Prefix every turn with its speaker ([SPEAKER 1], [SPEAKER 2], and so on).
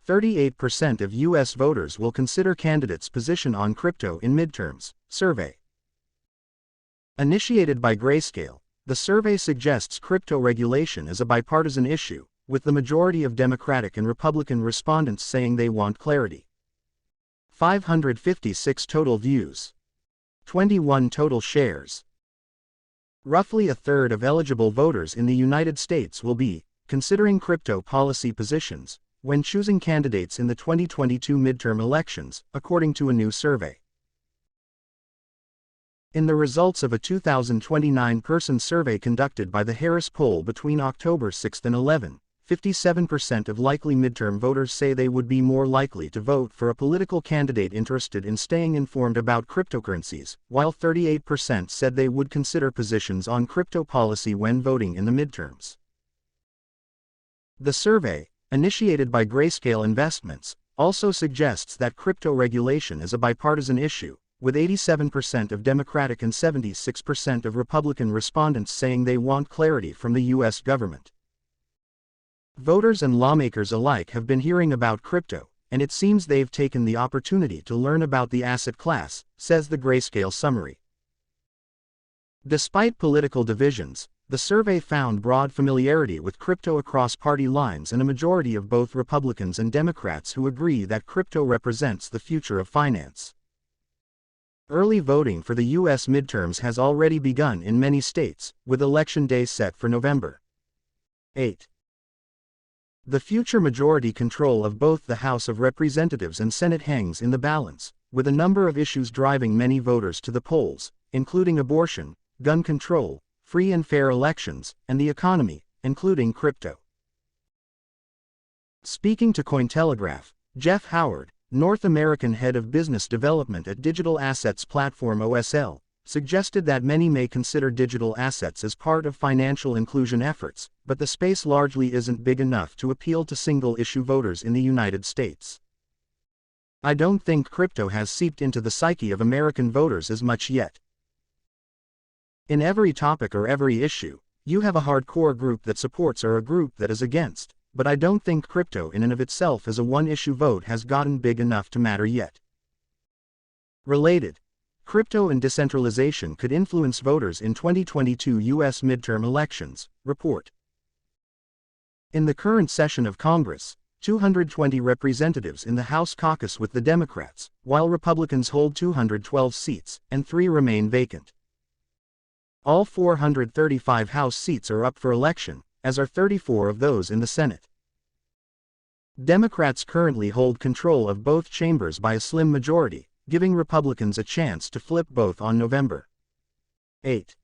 [SPEAKER 1] 38% of U.S. voters will consider candidates' position on crypto in midterms, survey. Initiated by Grayscale, the survey suggests crypto regulation is a bipartisan issue, with the majority of Democratic and Republican respondents saying they want clarity. 556 total views. 21 total shares. Roughly a third of eligible voters in the United States will be considering crypto policy positions when choosing candidates in the 2022 midterm elections, according to a new survey. In the results of a 2029-person survey conducted by the Harris Poll between October 6 and 11, 57% of likely midterm voters say they would be more likely to vote for a political candidate interested in staying informed about cryptocurrencies, while 38% said they would consider positions on crypto policy when voting in the midterms. The survey, initiated by Grayscale Investments, also suggests that crypto regulation is a bipartisan issue, with 87% of Democratic and 76% of Republican respondents saying they want clarity from the U.S. government. Voters and lawmakers alike have been hearing about crypto, and it seems they've taken the opportunity to learn about the asset class, says the Grayscale summary. Despite political divisions, the survey found broad familiarity with crypto across party lines and a majority of both Republicans and Democrats who agree that crypto represents the future of finance. Early voting for the U.S. midterms has already begun in many states, with Election Day set for November 8. The future majority control of both the House of Representatives and Senate hangs in the balance, with a number of issues driving many voters to the polls, including abortion, gun control, free and fair elections, and the economy, including crypto. Speaking to Cointelegraph, Jeff Howard, North American head of business development at digital assets platform OSL, suggested that many may consider digital assets as part of financial inclusion efforts, but the space largely isn't big enough to appeal to single-issue voters in the United States. I don't think crypto has seeped into the psyche of American voters as much yet. In every topic or every issue, you have a hardcore group that supports or a group that is against, but I don't think crypto in and of itself as a one-issue vote has gotten big enough to matter yet. Related, crypto and decentralization could influence voters in 2022 U.S. midterm elections, report. In the current session of Congress, 220 representatives in the House caucus with the Democrats, while Republicans hold 212 seats, and 3 remain vacant. All 435 House seats are up for election, as are 34 of those in the Senate. Democrats currently hold control of both chambers by a slim majority, giving Republicans a chance to flip both on November 8.